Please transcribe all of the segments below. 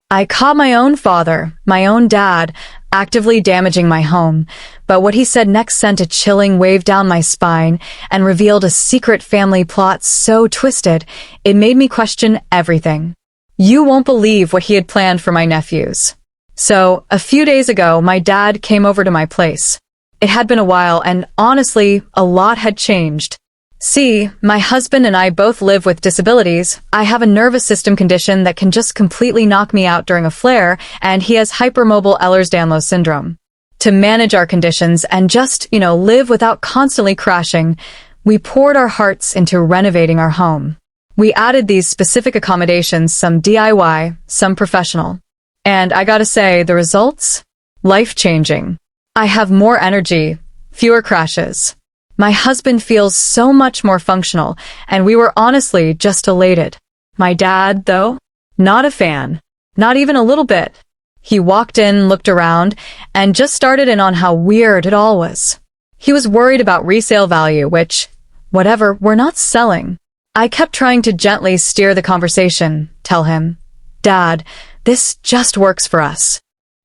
I caught my own father, my own dad, actively damaging my home, but what he said next sent a chilling wave down my spine and revealed a secret family plot so twisted, it made me question everything. You won't believe what he had planned for my nephews. So, a few days ago, my dad came over to my place. It had been a while, and honestly, a lot had changed. See, my husband and I both live with disabilities. I have a nervous system condition that can just completely knock me out during a flare, and he has hypermobile Ehlers-Danlos syndrome. To manage our conditions and just, live without constantly crashing, we poured our hearts into renovating our home. We added these specific accommodations, some DIY, some professional. And I gotta say, the results? Life-changing. I have more energy, fewer crashes. My husband feels so much more functional, and we were honestly just elated. My dad, though? Not a fan. Not even a little bit. He walked in, looked around, and just started in on how weird it all was. He was worried about resale value, which, whatever, we're not selling. I kept trying to gently steer the conversation, tell him, "Dad, this just works for us."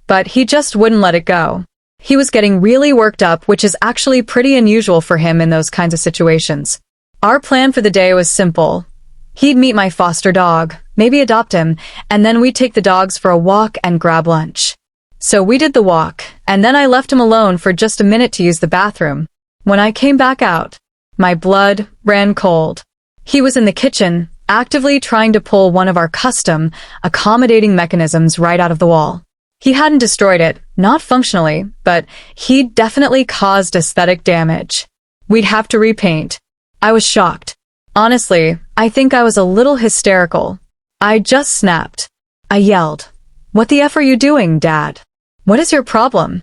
But he just wouldn't let it go. He was getting really worked up, which is actually pretty unusual for him in those kinds of situations. Our plan for the day was simple. He'd meet my foster dog, maybe adopt him, and then we'd take the dogs for a walk and grab lunch. So we did the walk, and then I left him alone for just a minute to use the bathroom. When I came back out, my blood ran cold. He was in the kitchen, actively trying to pull one of our custom, accommodating mechanisms right out of the wall. He hadn't destroyed it, not functionally, but he'd definitely caused aesthetic damage. We'd have to repaint. I was shocked. Honestly, I think I was a little hysterical. I just snapped. I yelled, "What the F are you doing, Dad? What is your problem?"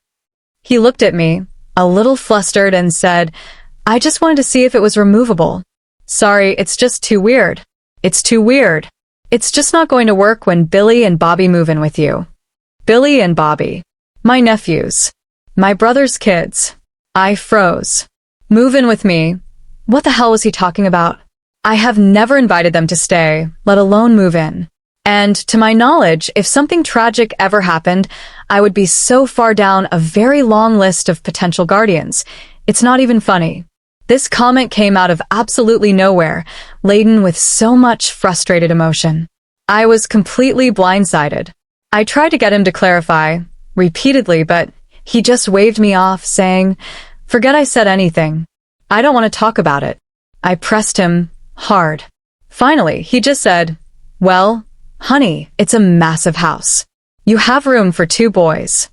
He looked at me, a little flustered, and said, "I just wanted to see if it was removable. Sorry, it's just too weird. It's too weird. It's just not going to work when Billy and Bobby move in with you." Billy and Bobby. My nephews. My brother's kids. I froze. Move in with me. What the hell was he talking about? I have never invited them to stay, let alone move in. And to my knowledge, if something tragic ever happened, I would be so far down a very long list of potential guardians. It's not even funny. This comment came out of absolutely nowhere, laden with so much frustrated emotion. I was completely blindsided. I tried to get him to clarify, repeatedly, but he just waved me off, saying, "Forget I said anything. I don't want to talk about it." I pressed him hard. Finally, he just said, "Well, honey, it's a massive house. You have room for 2 boys."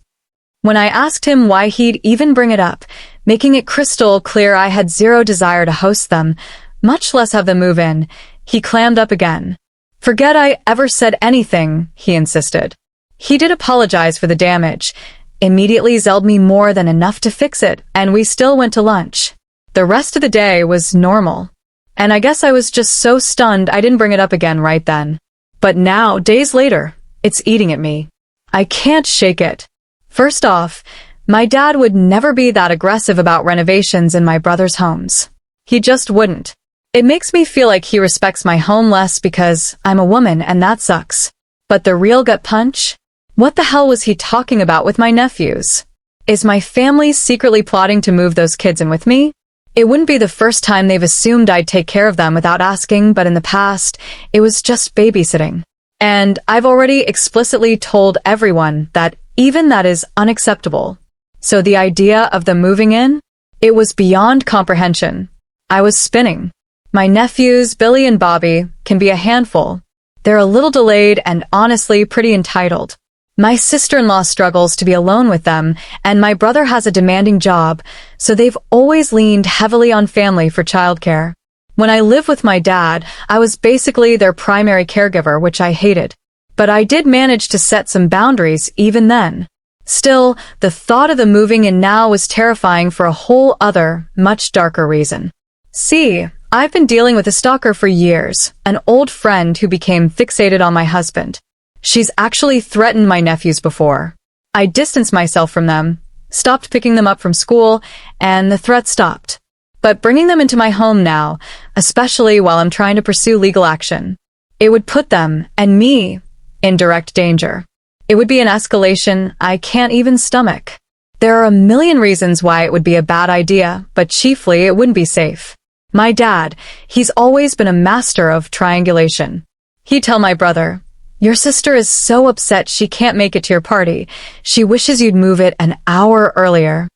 When I asked him why he'd even bring it up, making it crystal clear I had zero desire to host them, much less have them move in, he clammed up again. "Forget I ever said anything," he insisted. He did apologize for the damage, immediately zelled me more than enough to fix it, and we still went to lunch. The rest of the day was normal. And I guess I was just so stunned I didn't bring it up again right then. But now, days later, it's eating at me. I can't shake it. First off, my dad would never be that aggressive about renovations in my brother's homes. He just wouldn't. It makes me feel like he respects my home less because I'm a woman and that sucks. But the real gut punch? What the hell was he talking about with my nephews? Is my family secretly plotting to move those kids in with me? It wouldn't be the first time they've assumed I'd take care of them without asking, but in the past, it was just babysitting. And I've already explicitly told everyone that even that is unacceptable. So the idea of them moving in? It was beyond comprehension. I was spinning. My nephews, Billy and Bobby, can be a handful. They're a little delayed and honestly pretty entitled. My sister-in-law struggles to be alone with them, and my brother has a demanding job, so they've always leaned heavily on family for childcare. When I lived with my dad, I was basically their primary caregiver, which I hated. But I did manage to set some boundaries even then. Still, the thought of the moving in now was terrifying for a whole other, much darker reason. See, I've been dealing with a stalker for years, an old friend who became fixated on my husband. She's actually threatened my nephews before. I distanced myself from them, stopped picking them up from school, and the threat stopped. But bringing them into my home now, especially while I'm trying to pursue legal action, it would put them, and me, in direct danger. It would be an escalation I can't even stomach. There are a million reasons why it would be a bad idea, but chiefly it wouldn't be safe. My dad, he's always been a master of triangulation. He'd tell my brother, "Your sister is so upset she can't make it to your party. She wishes you'd move it an hour earlier."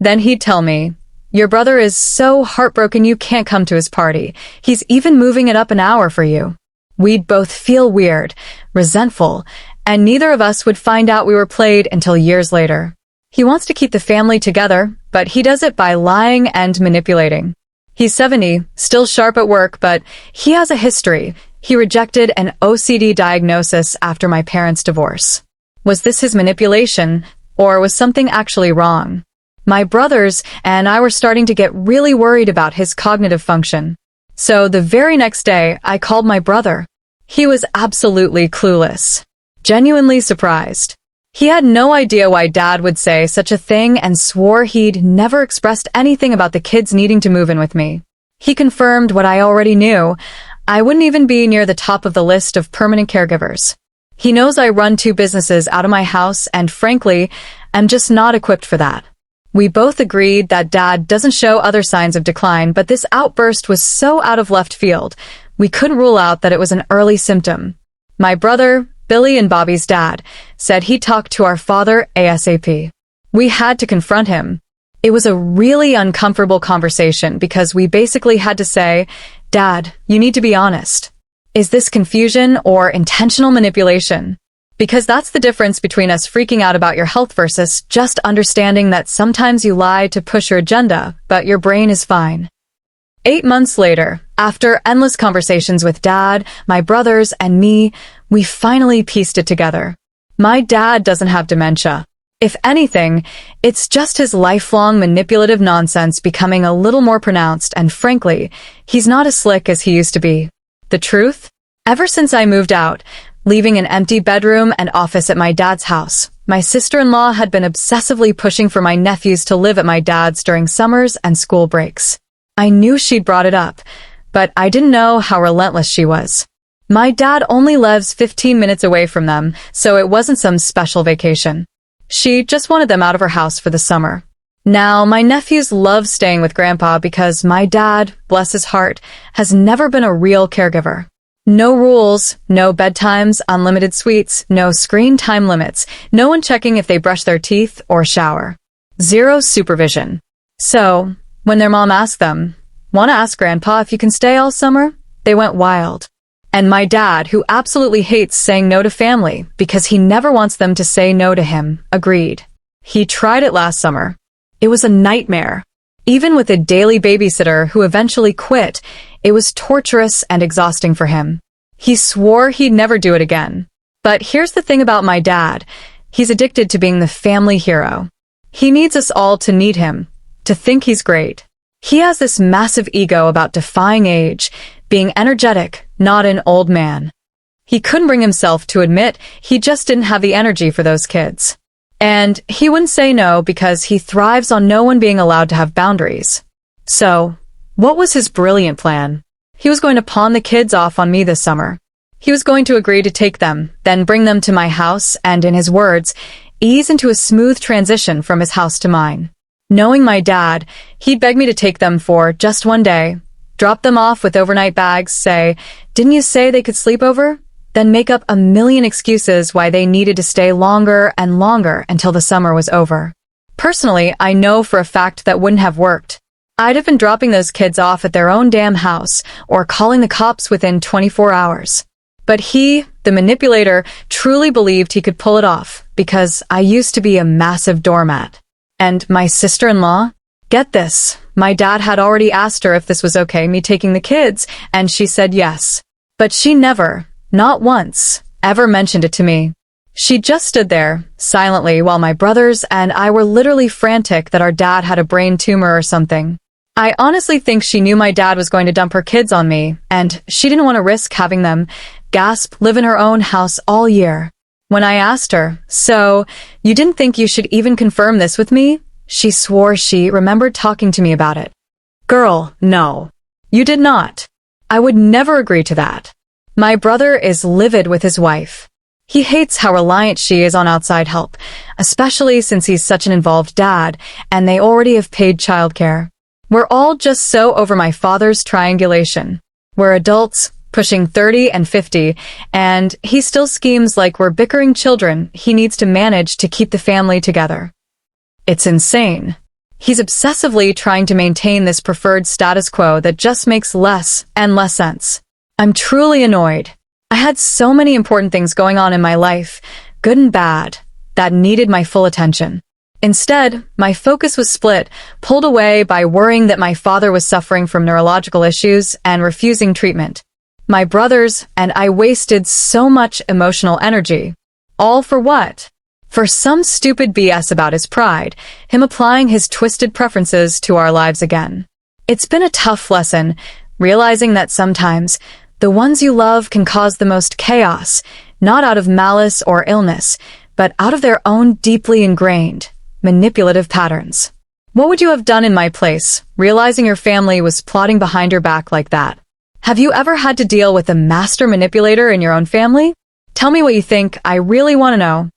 Then he'd tell me, "Your brother is so heartbroken you can't come to his party. He's even moving it up an hour for you." We'd both feel weird, resentful, and neither of us would find out we were played until years later. He wants to keep the family together, but he does it by lying and manipulating. He's 70, still sharp at work, but he has a history. He rejected an OCD diagnosis after my parents' divorce. Was this his manipulation, or was something actually wrong? My brothers and I were starting to get really worried about his cognitive function. So the very next day, I called my brother. He was absolutely clueless, genuinely surprised. He had no idea why Dad would say such a thing and swore he'd never expressed anything about the kids needing to move in with me. He confirmed what I already knew. I wouldn't even be near the top of the list of permanent caregivers. He knows I run 2 businesses out of my house and, frankly, I'm just not equipped for that. We both agreed that Dad doesn't show other signs of decline, but this outburst was so out of left field, we couldn't rule out that it was an early symptom. My brother, Billy and Bobby's dad, said he'd talk to our father ASAP. We had to confront him. It was a really uncomfortable conversation because we basically had to say, "Dad, you need to be honest. Is this confusion or intentional manipulation?" Because that's the difference between us freaking out about your health versus just understanding that sometimes you lie to push your agenda, but your brain is fine. 8 months later, after endless conversations with Dad, my brothers, and me, we finally pieced it together. My dad doesn't have dementia. If anything, it's just his lifelong manipulative nonsense becoming a little more pronounced, and frankly, he's not as slick as he used to be. The truth? Ever since I moved out, leaving an empty bedroom and office at my dad's house, my sister-in-law had been obsessively pushing for my nephews to live at my dad's during summers and school breaks. I knew she'd brought it up, but I didn't know how relentless she was. My dad only lives 15 minutes away from them, so it wasn't some special vacation. She just wanted them out of her house for the summer. Now, my nephews love staying with Grandpa because my dad, bless his heart, has never been a real caregiver. No rules, no bedtimes, unlimited sweets, no screen time limits, no one checking if they brush their teeth or shower. Zero supervision. So, when their mom asked them, "Want to ask Grandpa if you can stay all summer?" they went wild. And my dad, who absolutely hates saying no to family because he never wants them to say no to him, agreed. He tried it last summer. It was a nightmare. Even with a daily babysitter who eventually quit, it was torturous and exhausting for him. He swore he'd never do it again. But here's the thing about my dad. He's addicted to being the family hero. He needs us all to need him, to think he's great. He has this massive ego about defying age, being energetic, not an old man. He couldn't bring himself to admit he just didn't have the energy for those kids. And he wouldn't say no because he thrives on no one being allowed to have boundaries. So, what was his brilliant plan? He was going to pawn the kids off on me this summer. He was going to agree to take them, then bring them to my house and, in his words, ease into a smooth transition from his house to mine. Knowing my dad, he'd beg me to take them for just one day, drop them off with overnight bags, say, "Didn't you say they could sleep over?" Then make up a million excuses why they needed to stay longer and longer until the summer was over. Personally, I know for a fact that wouldn't have worked. I'd have been dropping those kids off at their own damn house or calling the cops within 24 hours. But he, the manipulator, truly believed he could pull it off because I used to be a massive doormat. And my sister-in-law? Get this, my dad had already asked her if this was okay, me taking the kids, and she said yes. But she never, not once, ever mentioned it to me. She just stood there, silently, while my brothers and I were literally frantic that our dad had a brain tumor or something. I honestly think she knew my dad was going to dump her kids on me, and she didn't want to risk having them, gasp, live in her own house all year. When I asked her, "So, you didn't think you should even confirm this with me?" she swore she remembered talking to me about it. Girl, no. You did not. I would never agree to that. My brother is livid with his wife. He hates how reliant she is on outside help, especially since he's such an involved dad, and they already have paid childcare. We're all just so over my father's triangulation. We're adults, pushing 30 and 50, and he still schemes like we're bickering children he needs to manage to keep the family together. It's insane. He's obsessively trying to maintain this preferred status quo that just makes less and less sense. I'm truly annoyed. I had so many important things going on in my life, good and bad, that needed my full attention. Instead, my focus was split, pulled away by worrying that my father was suffering from neurological issues and refusing treatment. My brothers and I wasted so much emotional energy. All for what? For some stupid BS about his pride, him applying his twisted preferences to our lives again. It's been a tough lesson, realizing that sometimes the ones you love can cause the most chaos, not out of malice or illness, but out of their own deeply ingrained, manipulative patterns. What would you have done in my place, realizing your family was plotting behind your back like that? Have you ever had to deal with a master manipulator in your own family? Tell me what you think, I really want to know.